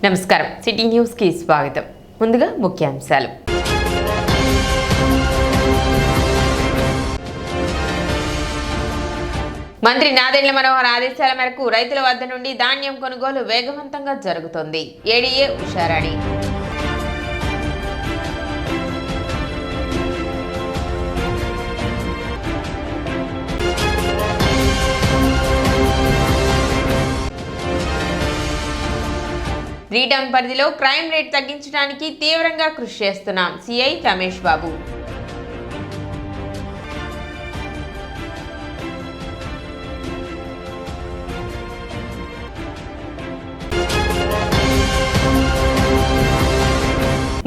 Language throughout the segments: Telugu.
నమస్కారం సిటీ న్యూస్ కి స్వాగతం. ముందుగా ముఖ్యాంశాలు. మంత్రి నాదెండ్ల మనోహర్ ఆదేశాల మేరకు రైతుల వద్ద నుండి ధాన్యం కొనుగోలు వేగవంతంగా జరుగుతోంది. ఏడీఏ ఉషారాణి. రీటౌన్ పరిధిలో క్రైమ్ రేట్ తగ్గించడానికి తీవ్రంగా కృషి చేస్తున్నాం. సిఐ రమేష్ బాబు.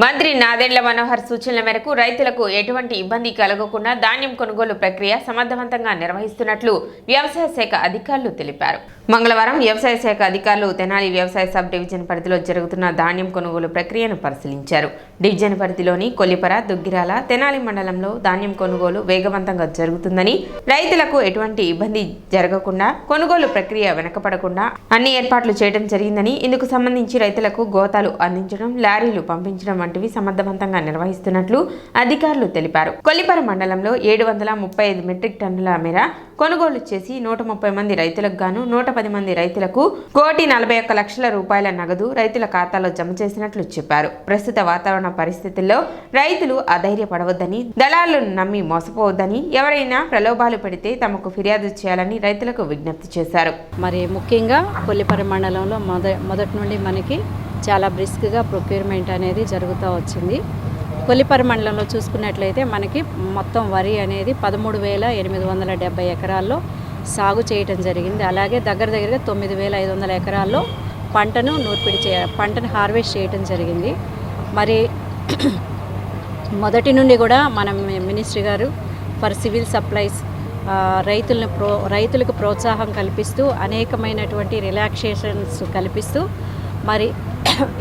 మంత్రి నాదెండ్ల మనోహర్ సూచనల మేరకు రైతులకు ఎటువంటి ఇబ్బంది కలగకుండా ధాన్యం కొనుగోలు ప్రక్రియ సమర్థవంతంగా నిర్వహిస్తున్నట్లు వ్యవసాయ శాఖ అధికారులు తెలిపారు. మంగళవారం వ్యవసాయ శాఖ అధికారులు తెనాలి వ్యవసాయ సబ్ డివిజన్ పరిధిలో జరుగుతున్న ధాన్యం కొనుగోలు ప్రక్రియను పరిశీలించారు. డివిజన్ పరిధిలోని కొల్లిపర, దుగ్గిరాల, తెనాలి మండలంలో ధాన్యం కొనుగోలు వేగవంతంగా జరుగుతుందని, రైతులకు ఎటువంటి ఇబ్బంది జరగకుండా కొనుగోలు ప్రక్రియ వెనకపడకుండా అన్ని ఏర్పాట్లు చేయడం జరిగిందని, ఇందుకు సంబంధించి రైతులకు గోతాలు అందించడం, లారీలు పంపించడం వంటివి సమర్థవంతంగా నిర్వహిస్తున్నట్లు అధికారులు తెలిపారు. కొల్లిపర మండలంలో 735 మెట్రిక్ టన్నుల మేర కొనుగోలు చేసి 130 మంది రైతులకు గాను 110 మంది రైతులకు 1,41,00,000 రూపాయల నగదు రైతుల ఖాతాలో జమ చేసినట్లు చెప్పారు. ప్రస్తుత వాతావరణ పరిస్థితుల్లో రైతులు అధైర్యపడవద్దని, దళాలను నమ్మి మోసపోవద్దని, ఎవరైనా ప్రలోభాలు పెడితే తమకు ఫిర్యాదు చేయాలని రైతులకు విజ్ఞప్తి చేశారు. మరి ముఖ్యంగా కొల్లిపర మండలంలో మొదటి నుండి మనకి చాలా బ్రిస్క్గా ప్రొక్యూర్మెంట్ అనేది జరుగుతూ వచ్చింది. కొల్లిపర మండలంలో చూసుకున్నట్లయితే మనకి మొత్తం వరి అనేది 13,870 ఎకరాల్లో సాగు చేయటం జరిగింది. అలాగే దగ్గరగా 9,500 ఎకరాల్లో పంటను హార్వెస్ట్ చేయటం జరిగింది. మరి మొదటి నుండి కూడా మనం మినిస్ట్రీ గారు ఫర్ సివిల్ సప్లైస్ రైతులకు ప్రోత్సాహం కల్పిస్తూ అనేకమైనటువంటి రిలాక్సేషన్స్ కల్పిస్తూ మరి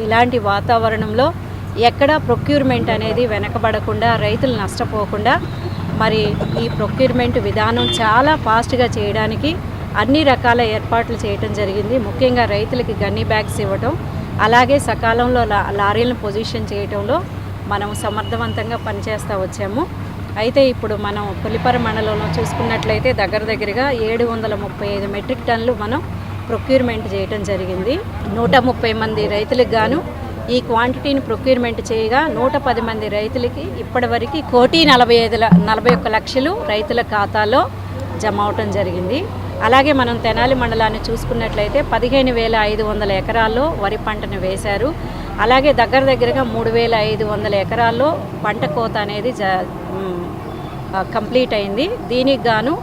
ఇలాంటి వాతావరణంలో ఎక్కడ ప్రొక్యూర్మెంట్ అనేది వెనకబడకుండా, రైతులు నష్టపోకుండా మరి ఈ ప్రొక్యూర్మెంట్ విధానం చాలా ఫాస్ట్గా చేయడానికి అన్ని రకాల ఏర్పాట్లు చేయటం జరిగింది. ముఖ్యంగా రైతులకి గన్నీ బ్యాగ్స్ ఇవ్వటం, అలాగే సకాలంలో లారీలను పొజిషన్ చేయటంలో మనం సమర్థవంతంగా పనిచేస్తూ వచ్చాము. అయితే ఇప్పుడు మనం కొల్లిపర మండలంలో చూసుకున్నట్లయితే దగ్గరగా 735 మెట్రిక్ టన్నులు మనం ప్రొక్యూర్మెంట్ చేయటం జరిగింది. 130 మంది రైతులకు గాను ఈ క్వాంటిటీని ప్రొక్యూర్మెంట్ చేయగా 110 మంది రైతులకి ఇప్పటివరకు 1,41,00,000 రైతుల ఖాతాలో జమ అవటం జరిగింది. అలాగే మనం తెనాలి మండలాన్ని చూసుకున్నట్లయితే 15,500 ఎకరాల్లో వరి పంటను వేశారు. అలాగే దగ్గరగా 3,500 ఎకరాల్లో పంట కోత అనేది కంప్లీట్ అయింది. దీనికి గాను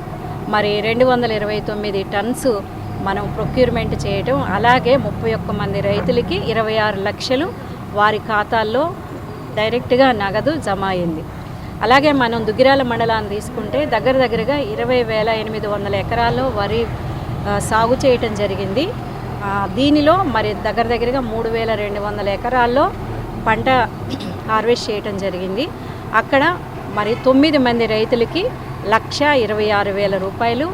మరి 229 టన్స్ మనం ప్రొక్యూర్మెంట్ చేయటం, అలాగే 31 మంది రైతులకి 26 లక్షలు వారి ఖాతాల్లో డైరెక్ట్గా నగదు జమ అయింది. అలాగే మనం దుగ్గిరాల మండలాన్ని తీసుకుంటే దగ్గరగా 20,800 ఎకరాల్లో వరి సాగు చేయటం జరిగింది. దీనిలో మరి దగ్గరగా 3,200 ఎకరాల్లో పంట హార్వెస్ట్ చేయటం జరిగింది. అక్కడ మరి 9 మంది రైతులకి 1,26,000 రూపాయలు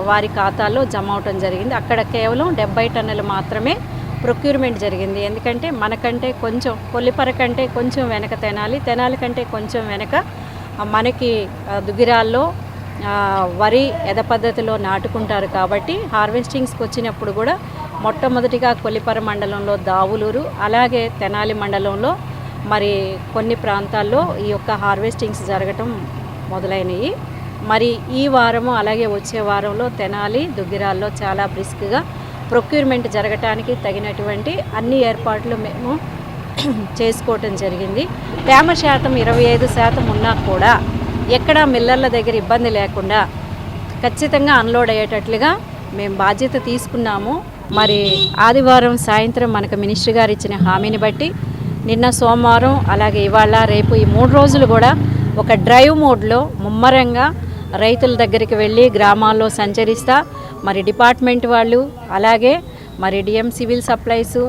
వారి ఖాతాల్లో జమ అవటం జరిగింది. అక్కడ కేవలం 70 టన్నులు మాత్రమే ప్రొక్యూర్మెంట్ జరిగింది. ఎందుకంటే మనకంటే కొంచెం కొల్లిపర కంటే కొంచెం వెనక తెనాలి కంటే కొంచెం వెనక మనకి దుగ్గిరాల్లో వరి ఎద పద్ధతిలో నాటుకుంటారు. కాబట్టి హార్వెస్టింగ్స్కి వచ్చినప్పుడు కూడా మొట్టమొదటిగా కొల్లిపర మండలంలో దావులూరు, అలాగే తెనాలి మండలంలో మరి కొన్ని ప్రాంతాల్లో ఈ యొక్క హార్వెస్టింగ్స్ జరగటం మొదలైనవి. మరి ఈ వారము అలాగే వచ్చే వారంలో తెనాలి, దుగ్గిరాల్లో చాలా బ్రిస్క్గా ప్రొక్యూర్మెంట్ జరగటానికి తగినటువంటి అన్ని ఏర్పాట్లు మేము చేసుకోవటం జరిగింది. తేమ శాతం 25% ఉన్నా కూడా ఎక్కడా మిల్లర్ల దగ్గర ఇబ్బంది లేకుండా ఖచ్చితంగా అన్లోడ్ అయ్యేటట్లుగా మేము బాధ్యత తీసుకున్నాము. మరి ఆదివారం సాయంత్రం మనకు మినిస్ట్రీ గారు ఇచ్చిన హామీని బట్టి నిన్న సోమవారం అలాగే ఇవాళ రేపు ఈ 3 రోజులు కూడా ఒక డ్రైవ్ మోడ్లో ముమ్మరంగా రైతుల దగ్గరికి వెళ్ళి గ్రామాల్లో సంచరిస్తా మరి డిపార్ట్మెంట్ వాళ్ళు, అలాగే మరి డిఎం సివిల్ సప్లైసు,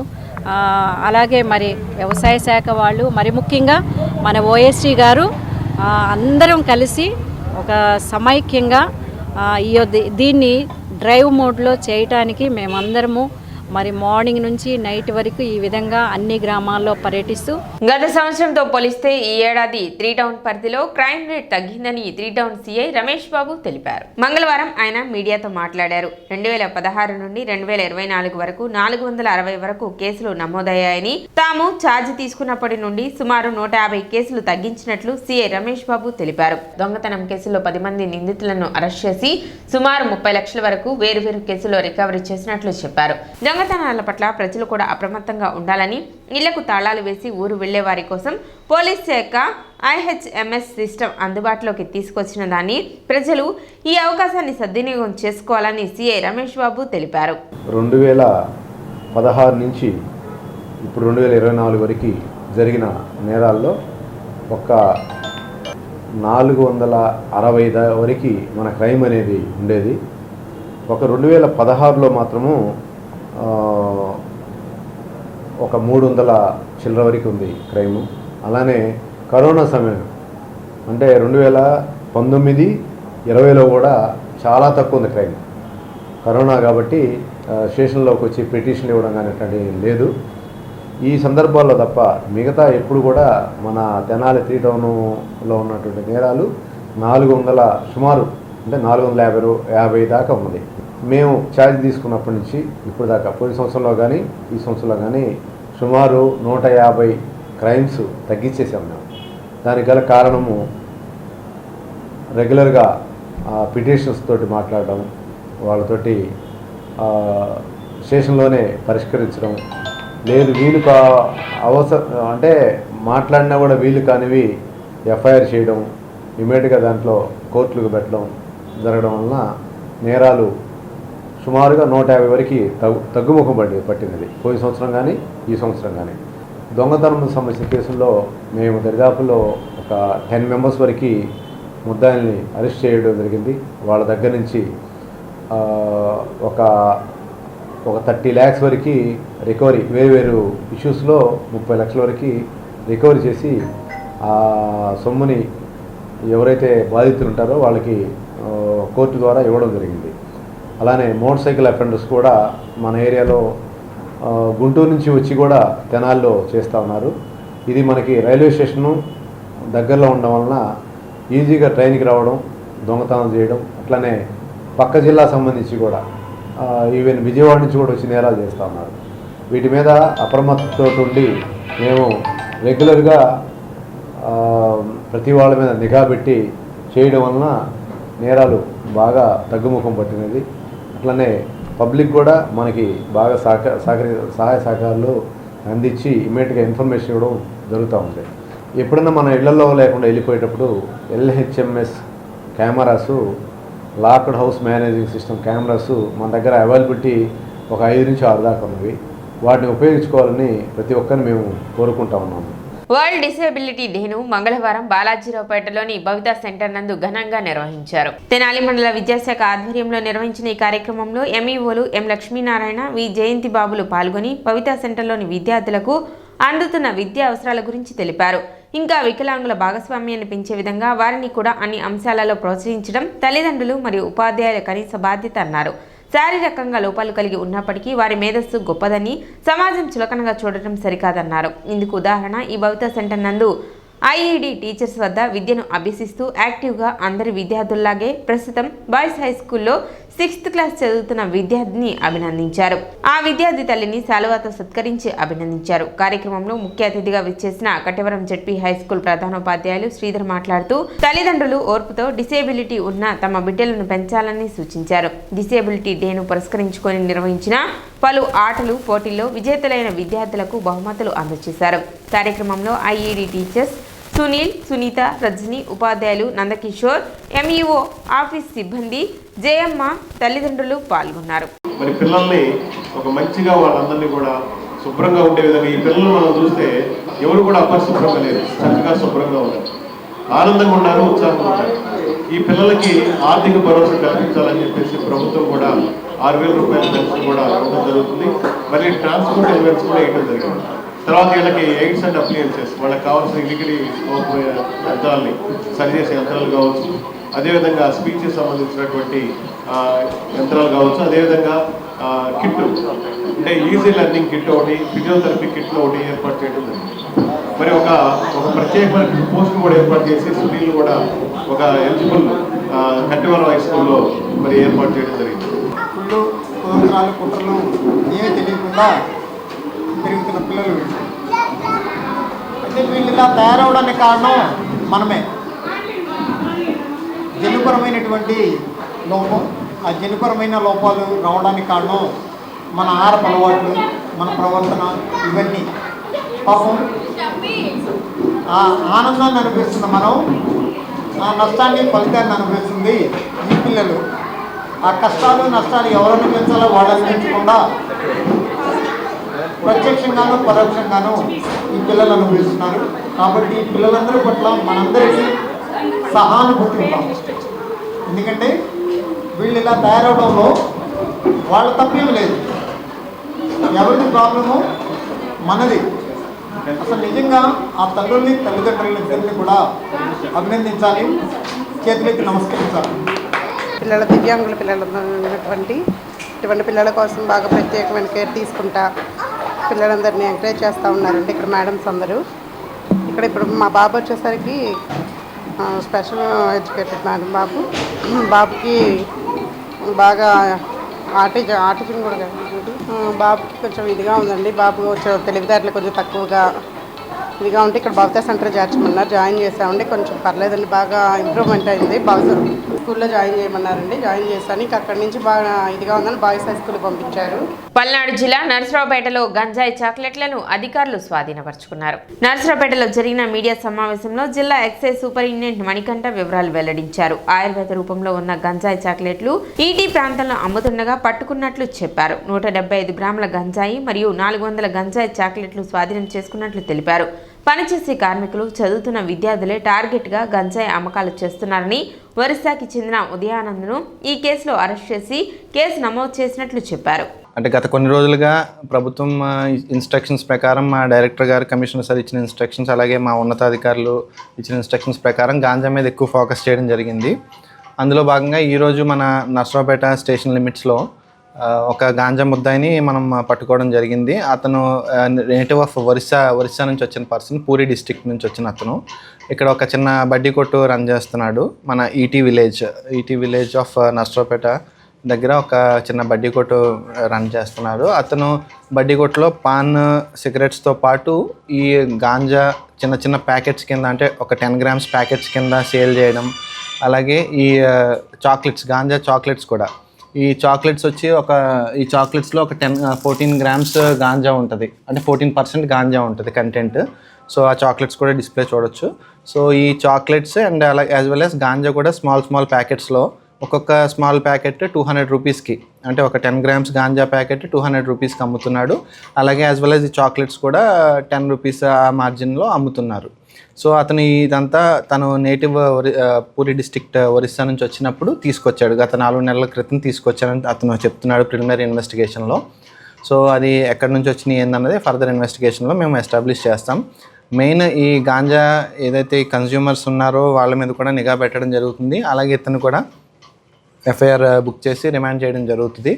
అలాగే మరి వ్యవసాయ శాఖ వాళ్ళు, మరి ముఖ్యంగా మన ఓఎస్టీ గారు అందరం కలిసి ఒక సమైక్యంగా దీన్ని డ్రైవ్ మోడ్లో చేయటానికి మేమందరము మరి మార్నింగ్ నుంచి నైట్ వరకు ఈ విధంగా అన్ని గ్రామాల్లో పర్యటిస్తూ గత సంవత్సరంతో పోలిస్తే ఈ ఏడాది 3 టౌన్ పరిధిలో క్రైమ్ రేట్ తగ్గిందని 3 టౌన్ సిఐ రమేష్ బాబు తెలిపారు. మంగళవారం ఆయన మీడియాతో మాట్లాడారు. 2016 నుండి 2024 వరకు 460 వరకు కేసులు నమోదయ్యాయని, తాము ఛార్జ్ తీసుకున్నప్పటి నుండి సుమారు 150 కేసులు తగ్గించినట్లు సిఐ రమేష్ బాబు తెలిపారు. దొంగతనం కేసుల్లో 10 మంది నిందితులను అరెస్ట్ చేసి సుమారు 30 లక్షల వరకు వేరువేరు కేసుల్లో రికవరీ చేసినట్లు చెప్పారు. దొంగతనాల పట్ల ప్రజలు కూడా అప్రమత్తంగా ఉండాలని, ఇళ్లకు తాళాలు వేసి ఊరు వెళ్లే వారి కోసం పోలీస్ శాఖ IHMS సిస్టమ్ అందుబాటులోకి తీసుకొచ్చిన దాన్ని ప్రజలు ఈ అవకాశాన్ని సద్వినియోగం చేసుకోవాలని సిఐ రమేష్ బాబు తెలిపారు. 2016 నుంచి ఇప్పుడు 2024 వరకు జరిగిన నేరాల్లో ఒక 460 వరకు మన క్రైమ్ అనేది ఉండేది. ఒక 2016లో మాత్రము ఒక 300 చిల్లర వరకు ఉంది క్రైము. అలానే కరోనా సమయం అంటే 2019, 2020లో కూడా చాలా తక్కువ ఉంది క్రైమ్. కరోనా కాబట్టి స్టేషన్లోకి వచ్చి పిటిషన్లు ఇవ్వడం కానీ అట్లాంటి లేదు. ఈ సందర్భాల్లో తప్ప మిగతా ఎప్పుడు కూడా మన తెనాలి 3 టౌన్లో ఉన్నటువంటి నేరాలు 400 సుమారు అంటే 450 దాకా ఉన్నది. మేము ఛార్జ్ తీసుకున్నప్పటి నుంచి ఇప్పుడు దాకా పోయిన సంవత్సరంలో కానీ ఈ సంవత్సరంలో కానీ సుమారు 150 క్రైమ్స్ తగ్గించేసాం మేము. దానికి గల కారణము రెగ్యులర్గా పిటిషన్స్ తోటి మాట్లాడడం, వాళ్ళతోటి స్టేషన్లోనే పరిష్కరించడం, లేదు వీలు అంటే మాట్లాడినా కూడా వీలు కానివి ఎఫ్ఐఆర్ చేయడం, ఇమీడియట్గా దాంట్లో కోర్టులకు పెట్టడం జరగడం వలన నేరాలు సుమారుగా 150 వరకు తగ్గుముఖం పట్టినది పోయిన సంవత్సరం కానీ ఈ సంవత్సరం కానీ. దొంగతనం సంబంధించిన కేసుల్లో మేము దరిదాపులో ఒక 10 మెంబర్స్ వరకు ముద్దాయిల్ని అరెస్ట్ చేయడం జరిగింది. వాళ్ళ దగ్గర నుంచి ఒక 30 lakhs వరకు రికవరీ, వేరు ఇష్యూస్లో 30 లక్షల వరకు రికవరీ చేసి ఆ సొమ్ముని ఎవరైతే బాధితులు ఉంటారో వాళ్ళకి కోర్టు ద్వారా ఇవ్వడం జరిగింది. అలానే మోటార్ సైకిల్ అఫెండర్స్ కూడా మన ఏరియాలో గుంటూరు నుంచి వచ్చి కూడా తెనాల్లో చేస్తూ ఉన్నారు. ఇది మనకి రైల్వే స్టేషను దగ్గరలో ఉండడం వలన ఈజీగా ట్రైన్కి రావడం, దొంగతనం చేయడం, అట్లనే పక్క జిల్లా సంబంధించి కూడా ఈవెన్ విజయవాడ నుంచి కూడా వచ్చి నేరాలు చేస్తూ ఉన్నారు. వీటి మీద అప్రమత్తతో ఉండి మేము రెగ్యులర్గా ప్రతి వాళ్ళ మీద నిఘా పెట్టి చేయడం వలన నేరాలు బాగా తగ్గుముఖం పట్టినది. అట్లనే పబ్లిక్ కూడా మనకి బాగా సహాయ సహకారాలు అందించి ఇమీడియట్గా ఇన్ఫర్మేషన్ ఇవ్వడం జరుగుతూ ఉంది. ఎప్పుడన్నా మన ఇళ్లలో లేకుండా వెళ్ళిపోయేటప్పుడు LHMS cameras, locked house managing system cameras మన దగ్గర అవైలబిలిటీ ఒక 5 నుంచి 6 దాకా ఉన్నవి. వాటిని ఉపయోగించుకోవాలని ప్రతి ఒక్కరిని మేము కోరుకుంటా ఉన్నాము. వరల్డ్ డిసేబిలిటీ డేను మంగళవారం బాలాజీరావుపేటలోని భవితా సెంటర్ నందు ఘనంగా నిర్వహించారు. తెనాలి మండల విద్యాశాఖ ఆధ్వర్యంలో నిర్వహించిన ఈ కార్యక్రమంలో MEOలు M లక్ష్మీనారాయణ, V జయంతి బాబులు పాల్గొని భవితా సెంటర్లోని విద్యార్థులకు అందుతున్న విద్యా అవసరాల గురించి తెలిపారు. ఇంకా వికలాంగుల భాగస్వామ్యాన్ని పెంచే విధంగా వారిని కూడా అన్ని అంశాలలో ప్రోత్సహించడం తల్లిదండ్రులు మరియు ఉపాధ్యాయుల కనీస బాధ్యత అన్నారు. శారీరకంగా లోపాలు కలిగి ఉన్నప్పటికీ వారి మేధస్సు గొప్పదని, సమాజం చులకనగా చూడటం సరికాదన్నారు. ఇందుకు ఉదాహరణ ఈ భవితా సెంటర్ నందు IED టీచర్స్ వద్ద విద్యను అభ్యసిస్తూ యాక్టివ్గా అందరి విద్యార్థుల్లాగే ప్రస్తుతం బాయ్స్ హై స్కూల్లో 6th క్లాస్ చదువుతున్న విద్యార్థిని అభినందించారు. ఆ విద్యార్థి తల్లిని శాలువాతో సత్కరించి అభినందించారు. కార్యక్రమంలో ముఖ్య అతిథిగా విచ్చేసిన కట్టవరం జెడ్పీ హై స్కూల్ ప్రధానోపాధ్యాయులు శ్రీధర్ మాట్లాడుతూ తల్లిదండ్రులు ఓర్పుతో డిసేబిలిటీ ఉన్న తమ బిడ్డలను పెంచాలని సూచించారు. డిసేబిలిటీ డేను పురస్కరించుకొని నిర్వహించిన పలు ఆటలు పోటీల్లో విజేతలైన విద్యార్థులకు బహుమతులు అందజేశారు. కార్యక్రమంలో IED టీచర్స్ సునీల్, సునీత, రజని, ఉపాధ్యాయులు నందకిషోర్, MEO ఆఫీస్ సిబ్బంది, జయమ్మ తల్లిదండ్రులు పాల్గొన్నారు. మరి పిల్లల్ని ఒక మంచిగా వాళ్ళందరినీ కూడా శుభ్రంగా ఉండే విధంగా ఈ పిల్లలు మనం చూస్తే ఎవరు కూడా అపరిశుభ్రంగా లేరు, చక్కగా శుభ్రంగా ఉన్నారు, ఆనందంగా ఉన్నారు, ఉత్సాహంగా ఉన్నారు. ఈ పిల్లలకి ఆర్థిక భరోసా కల్పించాలని చెప్పేసి ప్రభుత్వం కూడా 6,000 రూపాయల పెన్షన్ కూడా ఇవ్వడం జరుగుతుంది. మళ్ళీ ట్రాన్స్పోర్ట్ ఎలిమెంట్స్ కూడా ఇవ్వడం జరిగింది. తర్వాత వీళ్ళకి ఎయిడ్స్ అండ్ అప్లియన్సెస్, వాళ్ళకి కావాల్సిన ఇలిగిడి యంత్రాలని సరిచేసే యంత్రాలు కావచ్చు, అదేవిధంగా స్పీచ్కి సంబంధించినటువంటి యంత్రాలు కావచ్చు, అదేవిధంగా కిట్ అంటే ఈజీ లెర్నింగ్ కిట్ ఒకటి, ఫిజియోథెరపీ కిట్లు ఒకటి ఏర్పాటు చేయడం జరిగింది. మరి ఒక ప్రత్యేకమైన పోస్ట్ కూడా ఏర్పాటు చేసి స్త్రీలు కూడా ఒక ఎలిజిబుల్ కట్టివరం హై స్కూల్లో మరి ఏర్పాటు చేయడం జరిగింది. కుళ్ళు, కుతంత్రాలు, కుట్రలు ఏమీ తెలియకుండా పెరుగుతున్న పిల్లలు. అయితే వీళ్ళు ఇలా తయారవడానికి కారణం మనమే. జన్యుపరమైనటువంటి లోపం, ఆ జన్యుపరమైన లోపాలు రావడానికి కారణం మన ఆహారపు అలవాట్లు, మన ప్రవర్తన, ఇవన్నీ. పాపం ఆ ఆనందాన్ని అనుభవిస్తున్న మనం, ఆ నష్టాన్ని, ఫలితాన్ని అనుభవిస్తుంది ఈ పిల్లలు. ఆ కష్టాలు నష్టాలు ఎవరు అనుభవించాలో వాళ్ళు అనుభవించకుండా ప్రత్యక్షంగాను పరోక్షంగాను ఈ పిల్లలు అనుభవిస్తున్నారు. కాబట్టి ఈ పిల్లలందరి పట్ల మనందరికీ సహానుభూతి ఉంటాం. ఎందుకంటే వీళ్ళు ఇలా తయారవడంలో వాళ్ళ తప్పేం లేదు. ఎవరిది ప్రాబ్లము మనది. అసలు నిజంగా ఆ తల్లుల్ని, తల్లిదండ్రులని ఇద్దరిని కూడా అభినందించాలి, చేతులెత్తి నమస్కరించాలి. పిల్లల దివ్యాంగుల పిల్లలు ఉన్నటువంటి ఇటువంటి పిల్లల కోసం బాగా ప్రత్యేకమైన కేర్ తీసుకుంటా పిల్లలందరినీ ఎంకరేజ్ చేస్తూ ఉన్నారండి ఇక్కడ మేడమ్స్ అందరూ. ఇక్కడ ఇప్పుడు మా బాబు వచ్చేసరికి స్పెషల్ ఎడ్యుకేటెడ్ మేడం బాబుకి బాగా ఆటిజం కూడా కాదు, బాబుకి కొంచెం ఇదిగా ఉందండి. బాబు కొంచెం తెలివితేటలు కొంచెం తక్కువగా ఇదిగా ఉంటే ఇక్కడ భవితా సెంటర్ చేర్చమన్నారు, జాయిన్ చేసామండి. కొంచెం పర్లేదండి, బాగా ఇంప్రూవ్మెంట్ అయింది. బాగా స్కూల్లో జాయిన్ చేయమన్నారండి, జాయిన్ చేశాను. ఇంకా అక్కడి నుంచి బాగా ఇదిగా ఉందని బాయ్స్ హై స్కూల్ పంపించారు. పల్నాడు జిల్లా నర్సరావుపేటలో గంజాయి చాక్లెట్లను అధికారులు స్వాధీనపరుచుకున్నారు. నర్సరావుపేటలో జరిగిన మీడియా సమావేశంలో జిల్లా ఎక్సైజ్ సూపరింటెండెంట్ మణికంఠ వివరాలు వెల్లడించారు. ఆయుర్వేద రూపంలో ఉన్న గంజాయి చాక్లెట్లు ఈటీ ప్రాంతంలో అమ్ముతుండగా పట్టుకున్నట్లు చెప్పారు. 175 గ్రాముల గంజాయి మరియు 400 గంజాయి చాక్లెట్లు స్వాధీనం చేసుకున్నట్లు తెలిపారు. పనిచేసే కార్మికులు, చదువుతున్న విద్యార్థులే టార్గెట్గా గంజాయి అమ్మకాలు చేస్తున్నారని, ఒరిస్సాకి చెందిన ఉదయానందను ఈ కేసులో అరెస్ట్ చేసి కేసు నమోదు చేసినట్లు చెప్పారు. అంటే గత కొన్ని రోజులుగా ప్రభుత్వం ఇన్స్ట్రక్షన్స్ ప్రకారం మా డైరెక్టర్ గారు, కమిషనర్ సార్ ఇచ్చిన ఇన్స్ట్రక్షన్స్, అలాగే మా ఉన్నతాధికారులు ఇచ్చిన ఇన్స్ట్రక్షన్స్ ప్రకారం గాంజా మీద ఎక్కువ ఫోకస్ చేయడం జరిగింది. అందులో భాగంగా ఈరోజు మన నర్సరావుపేట స్టేషన్ లిమిట్స్లో ఒక గాంజా ముద్దాయిని మనం పట్టుకోవడం జరిగింది. అతను నేటివ్ ఆఫ్ ఒరిస్సా నుంచి వచ్చిన పర్సన్, పూరి డిస్ట్రిక్ట్ నుంచి వచ్చిన అతను. ఇక్కడ ఒక చిన్న బడ్డీ కొట్టు రన్ చేస్తున్నాడు. మన ఈటీ విలేజ్ ఆఫ్ నర్సరావుపేట దగ్గర ఒక చిన్న బడ్డీ కొట్టు రన్ చేస్తున్నారు. అతను బడ్డీ కొట్టులో పాన్, సిగరెట్స్తో పాటు ఈ గాంజా చిన్న చిన్న ప్యాకెట్స్ కింద, అంటే ఒక 10 గ్రామ్స్ ప్యాకెట్స్ కింద సేల్ చేయడం, అలాగే ఈ చాక్లెట్స్, గాంజా చాక్లెట్స్ కూడా. ఈ చాక్లెట్స్ వచ్చి ఈ చాక్లెట్స్లో ఒక 14 గ్రామ్స్ గాంజా ఉంటుంది, అంటే 14% గాంజా ఉంటుంది కంటెంట్. సో ఆ చాక్లెట్స్ కూడా డిస్ప్లే చూడొచ్చు. సో ఈ చాక్లెట్స్ అండ్ అలా యాజ్ వెల్ యాజ్ గాంజా కూడా స్మాల్ ప్యాకెట్స్లో ఒక్కొక్క స్మాల్ ప్యాకెట్ 200 రూపీస్కి, అంటే ఒక 10 గ్రామ్స్ గాంజా ప్యాకెట్ 200 రూపీస్కి అమ్ముతున్నాడు. అలాగే యాజ్ వెల్ యాజ్ ఈ చాక్లెట్స్ కూడా 10 రూపీస్ ఆ మార్జిన్లో అమ్ముతున్నారు. సో అతను ఇదంతా తను నేటివ్ పూరి డిస్ట్రిక్ట్ ఒరిస్సా నుంచి వచ్చినప్పుడు తీసుకొచ్చాడు. గత 4 నెలల క్రితం తీసుకొచ్చాడని అతను చెప్తున్నాడు ప్రిలిమినరీ ఇన్వెస్టిగేషన్లో. సో అది ఎక్కడి నుంచి వచ్చినాయి ఏందన్నది ఫర్దర్ ఇన్వెస్టిగేషన్లో మేము ఎస్టాబ్లిష్ చేస్తాం. మెయిన్ ఈ గాంజా ఏదైతే కన్జ్యూమర్స్ ఉన్నారో వాళ్ళ మీద కూడా నిఘా పెట్టడం జరుగుతుంది. అలాగే ఇతను కూడా ఎఫ్ఐఆర్ బుక్ చేసి రిమాండ్ చేయడం జరుగుతుంది.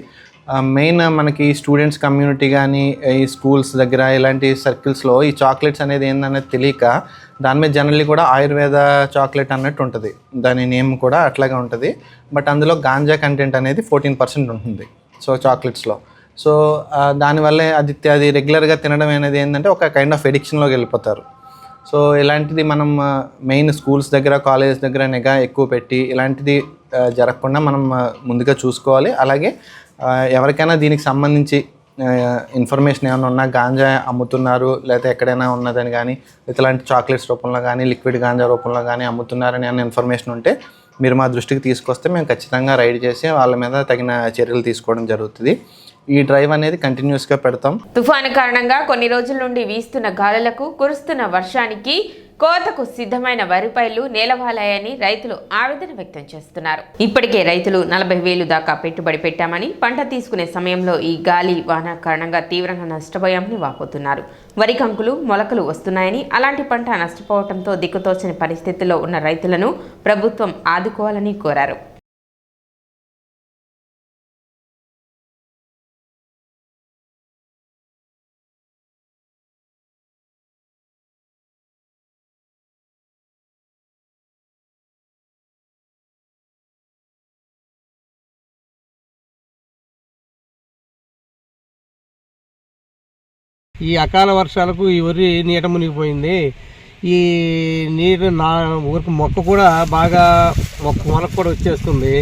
మెయిన్ మనకి స్టూడెంట్స్ కమ్యూనిటీ కానీ ఈ స్కూల్స్ దగ్గర ఇలాంటి సర్కిల్స్లో ఈ చాక్లెట్స్ అనేది ఏందనేది తెలియక దాని మీద జనరల్లీ కూడా ఆయుర్వేద చాక్లెట్ అన్నట్టు ఉంటుంది, దాని నేమ్ కూడా అట్లాగే ఉంటుంది. బట్ అందులో గాంజా కంటెంట్ అనేది 14% ఉంటుంది సో చాక్లెట్స్లో. సో దానివల్లే అది రెగ్యులర్గా తినడం అనేది ఏంటంటే ఒక కైండ్ ఆఫ్ ఎడిక్షన్లోకి వెళ్ళిపోతారు. సో ఇలాంటిది మనం మెయిన్ స్కూల్స్ దగ్గర, కాలేజ్ దగ్గర నిఘా ఎక్కువ పెట్టి ఇలాంటిది జరగకుండా మనం ముందుగా చూసుకోవాలి. అలాగే ఎవరికైనా దీనికి సంబంధించి ఇన్ఫర్మేషన్ ఏమైనా ఉన్నా, గాంజా అమ్ముతున్నారు లేదా ఎక్కడైనా ఉన్నదని కానీ, ఇలాంటి చాక్లెట్స్ రూపంలో కానీ, లిక్విడ్ గాంజా రూపంలో కానీ అమ్ముతున్నారని అన్న ఇన్ఫర్మేషన్ ఉంటే మీరు మా దృష్టికి తీసుకొస్తే మేము ఖచ్చితంగా రైడ్ చేసి వాళ్ళ మీద తగిన చర్యలు తీసుకోవడం జరుగుతుంది. ఈ డ్రైవ్ అనేది కంటిన్యూస్గా పెడతాం. తుఫాను కారణంగా కొన్ని రోజుల నుండి వీస్తున్న గాలులకు, కురుస్తున్న వర్షానికి కోతకు సిద్ధమైన వరి పైర్లు నేలవాలాయని రైతులు ఆవేదన వ్యక్తం చేస్తున్నారు. ఇప్పటికే రైతులు 40,000 దాకా పెట్టుబడి పెట్టామని, పంట తీసుకునే సమయంలో ఈ గాలి వాన కారణంగా తీవ్రంగా నష్టపోయామని వాపోతున్నారు. వరి కంకులు, మొలకలు వస్తున్నాయని, అలాంటి పంట నష్టపోవడంతో దిక్కుతోచని పరిస్థితుల్లో ఉన్న రైతులను ప్రభుత్వం ఆదుకోవాలని కోరారు. ఈ అకాల వర్షాలకు ఈ వరి నీట మునిగిపోయింది. ఈ నీరు ఊరికి మొక్క కూడా బాగా మొలకు కూడా వచ్చేస్తుంది.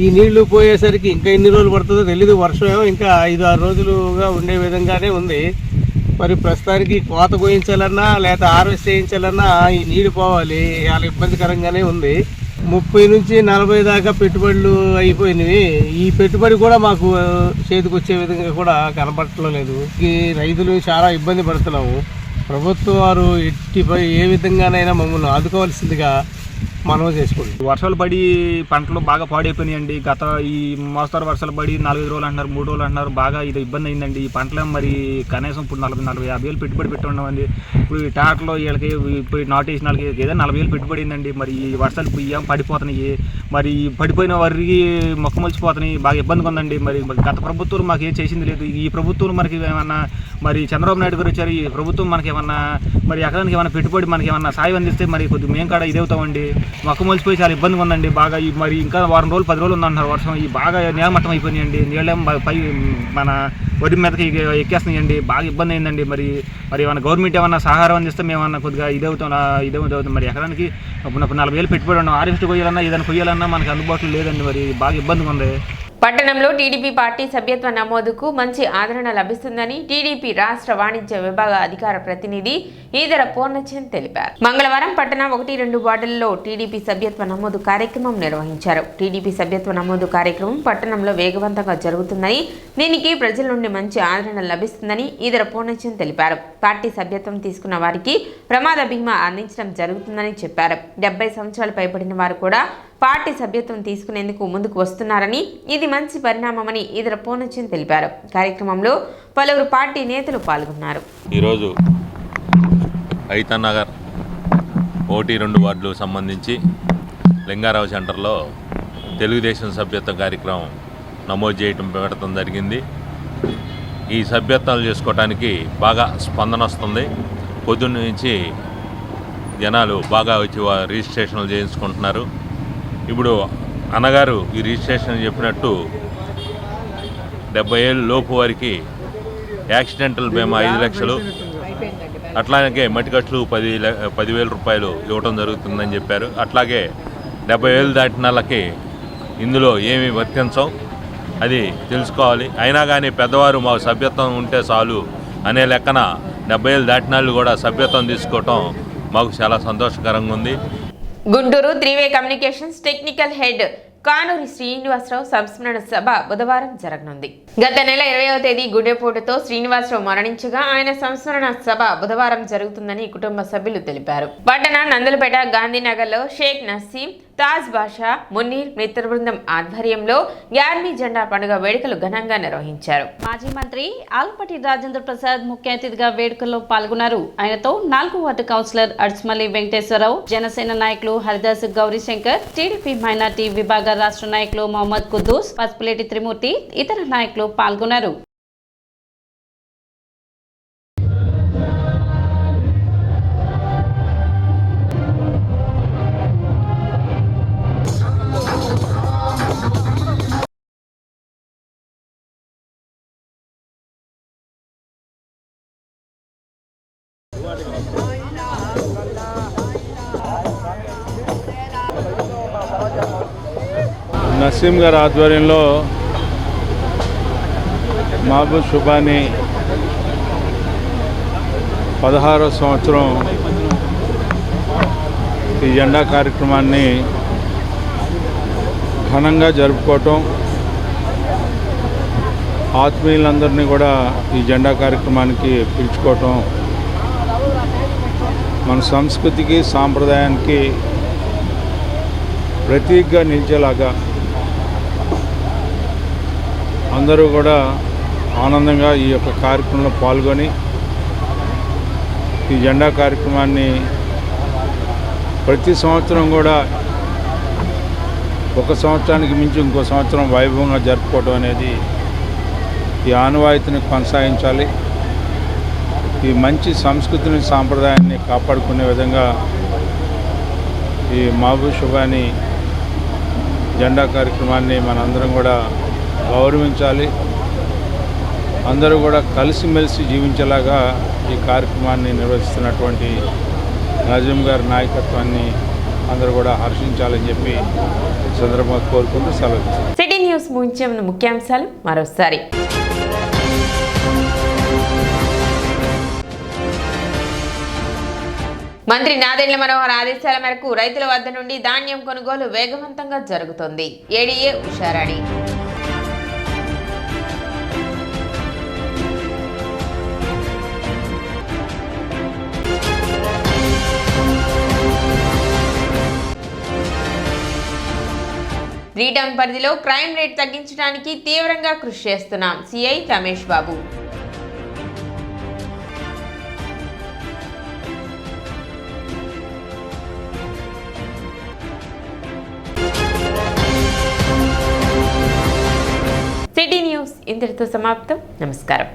ఈ నీళ్లు పోయేసరికి ఇంకా ఎన్ని రోజులు పడుతుందో తెలీదు. వర్షం ఇంకా 5-6 రోజులుగా ఉండే విధంగానే ఉంది. మరి ప్రస్తుతానికి కోత కోయించాలన్నా లేదా హార్వెస్ట్ చేయించాలన్నా ఈ నీళ్లు పోవాలి, చాలా ఇబ్బందికరంగానే ఉంది. 30 నుంచి 40 దాకా పెట్టుబడులు అయిపోయినవి. ఈ పెట్టుబడి కూడా మాకు చేతికి వచ్చే విధంగా కూడా కనపడటం లేదు. ఈ రైతులు చాలా ఇబ్బంది పడుతున్నాము. ప్రభుత్వం వారు ఏ విధంగానైనా మమ్మల్ని ఆదుకోవాల్సిందిగా మనవి చేసుకుంటాం. వర్షాలు పడి పంటలు బాగా పాడైపోయినాయండి. ఈ మోస్తరు వర్షాలు పడి 4 రోజులు అంటున్నారు, 3 రోజులు అంటున్నారు. బాగా ఇది ఇబ్బంది అయిందండి. ఈ పంటలు మరి కనీసం ఇప్పుడు 40-50 వేలు పెట్టుబడి పెట్టి ఉన్నామండి. ఇప్పుడు ఈ ట్రాక్టర్లో వీళ్ళకి ఇప్పుడు నాటేసిన వాళ్ళకి ఏదో 40 వేలు పెట్టుబడి అయిందండి. మరి ఈ వర్షాలు బియ్యం పడిపోతున్నాయి. మరి పడిపోయిన వరికి మొక్క మొలిచిపోతున్నాయి. బాగా ఇబ్బందిగా ఉందండి. మరి గత ప్రభుత్వం మాకు ఏం చేసింది లేదు. ఈ ప్రభుత్వం మనకి ఏమన్నా మరి చంద్రబాబు నాయుడు గారు వచ్చారు. ఈ ప్రభుత్వం మనకి ఏమన్నా మరి ఎకరానికి ఏమన్నా పెట్టుబడి మనకి ఏమన్నా సాయం అందిస్తే మరి కొద్దిగా మేము కూడా ఇదవుతామండి. మొక్క మొలిచిపోయి చాలా ఇబ్బందిగా ఉందండి. బాగా మరి ఇంకా వారం రోజులు 10 రోజులు ఉందన్నారు వర్షం. ఈ బాగా నేలమట్టం అయిపోయినాయండి. నీళ్ళేమో పై మన ఒడి మీదకి ఎక్కేస్తున్నాయండి. బాగా ఇబ్బంది అయిందండి. మరి ఏమన్నా గవర్నమెంట్ ఏమన్నా సహారం అందిస్తే మేమన్నా కొద్దిగా ఇదవుతాం. మరి ఎకరానికి 40 వేలు పెట్టుబడి ఉన్నాం. హార్వెస్ట్ కొయ్యాలన్నా ఏదైనా కొయ్యాలన్నా మనకి అందుబాటులో లేదండి. మరి బాగా ఇబ్బందిగా ఉంది. పట్టణంలో టీడీపీ పార్టీ సభ్యత్వ నమోదుకు మంచి ఆదరణ లభిస్తుందని టీడీపీ రాష్ట్ర వాణిజ్య విభాగ అధికార ప్రతినిధి ఈదర పూర్ణచంద్ తెలిపారు. మంగళవారం పట్టణ 1-2 వార్డులలో టీడీపీ సభ్యత్వ నమోదు కార్యక్రమం నిర్వహించారు. టీడీపీ సభ్యత్వ నమోదు కార్యక్రమం పట్టణంలో వేగవంతంగా జరుగుతుందని, దీనికి ప్రజల నుండి మంచి ఆదరణ లభిస్తుందని ఈదర పూర్ణచంద్ తెలిపారు. పార్టీ సభ్యత్వం తీసుకున్న వారికి ప్రమాద బీమా అందించడం జరుగుతుందని చెప్పారు. 70 సంవత్సరాలు పైబడిన వారు కూడా పార్టీ సభ్యత్వం తీసుకునేందుకు ముందుకు వస్తున్నారని, ఇది మంచి పరిణామమని ఈదర పూర్ణచంద్ తెలిపారు. కార్యక్రమంలో పలువురు పార్టీ నేతలు పాల్గొన్నారు. ఈరోజు ఐతన్నగర్ 1-2 వార్డులకు సంబంధించి లింగారావు సెంటర్లో తెలుగుదేశం సభ్యత్వ కార్యక్రమం నమోదు పెట్టడం జరిగింది. ఈ సభ్యత్వాలు చేసుకోవడానికి బాగా స్పందన వస్తుంది. పొద్దున్న నుంచి జనాలు బాగా వచ్చి రిజిస్ట్రేషన్లు చేయించుకుంటున్నారు. ఇప్పుడు అన్నగారు ఈ రిజిస్ట్రేషన్ చెప్పినట్టు 70 ఏళ్ళ లోపు వారికి యాక్సిడెంటల్ బీమా 5 లక్షలు, అట్లాగే మట్టికట్లు 10,000 రూపాయలు ఇవ్వడం జరుగుతుందని చెప్పారు. అట్లాగే 70 ఏళ్ళు దాటిన వాళ్ళకి ఇందులో ఏమీ వర్తించం, అది తెలుసుకోవాలి. అయినా కానీ పెద్దవారు మాకు సభ్యత్వం ఉంటే చాలు అనే లెక్కన 70 ఏళ్ళు దాటిన వాళ్ళు కూడా సభ్యత్వం తీసుకోవటం మాకు చాలా సంతోషకరంగా ఉంది. గుంటూరు 3-వే communications technical head Kanuri Srinivasarao సంస్మరణ సభ బుధవారం జరగనుంది. గత నెల 20వ తేదీ గుండెపోటుతో శ్రీనివాసరావు మరణించగా ఆయన సంస్మరణ సభ బుధవారం జరుగుతుందని కుటుంబ సభ్యులు తెలిపారు. పట్టణ నందులపేట గాంధీనగర్లో షేక్ నసీం, తాజ్ బాషా, మున్నీర్ మిత్ర బృందం ఆధ్వర్యంలో యార్మీ జెండా పండుగ వేడుకలు ఘనంగా నిర్వహించారు. మాజీ మంత్రి ఆలపాటి రాజేంద్ర ప్రసాద్ ముఖ్య అతిథిగా వేడుకల్లో పాల్గొన్నారు. ఆయనతో 4వ వార్డు కౌన్సిలర్ అడ్స్మల్లి వెంకటేశ్వరరావు, జనసేన నాయకులు హరిదాస్ గౌరీశంకర్, టీడీపీ మైనార్టీ విభాగ రాష్ట్ర నాయకులు మహమ్మద్ కుద్దూస్, పసుపులేటి త్రిమూర్తి, ఇతర నాయకులు పాల్గొన్నారు. నసీం గారి ఆధ్వర్యంలో మహబూబ్ షుబానీ 16వ సంవత్సరం ఈ జెండా కార్యక్రమాన్ని ఘనంగా జరుపుకోవటం, ఆత్మీయులందరినీ కూడా ఈ జెండా కార్యక్రమానికి పిలుచుకోవటం మన సంస్కృతికి సాంప్రదాయానికి ప్రతీకగా నిలిచేలాగా అందరూ కూడా ఆనందంగా ఈ యొక్క కార్యక్రమంలో పాల్గొని ఈ జెండా కార్యక్రమాన్ని ప్రతి సంవత్సరం కూడా ఒక సంవత్సరానికి మించి ఇంకో సంవత్సరం వైభవంగా జరుపుకోవడం అనేది ఈ ఆనవాయితీని కొనసాగించాలి. ఈ మంచి సంస్కృతిని సాంప్రదాయాన్ని కాపాడుకునే విధంగా ఈ మహబూబ్ షుబానీ జెండా కార్యక్రమాన్ని మనందరం కూడా గౌరవించాలి. అందరూ కూడా కలిసిమెలిసి జీవించేలాగా ఈ కార్యక్రమాన్ని నిర్వహిస్తున్నటువంటి నజీం గారి నాయకత్వాన్ని అందరూ కూడా హర్షించాలని చెప్పి సందర్భంగా కోరుకుంటూ సెలవు. సిటీ న్యూస్ ముగించే ముందు ముఖ్యాంశాలు మరోసారి. మంత్రి నాదెండ్ల మనోహర్ ఆదేశాల మేరకు రైతుల వద్ద నుండి ధాన్యం కొనుగోలు వేగవంతంగా జరుగుతోంది. ఏడీఏ ఉషారాణి. రీటౌన్ పరిధిలో క్రైమ్ రేట్ తగ్గించడానికి తీవ్రంగా కృషి చేస్తున్నాం. CI Ramesh Babu. City news ఇంతటితో సమాప్తం. నమస్కారం.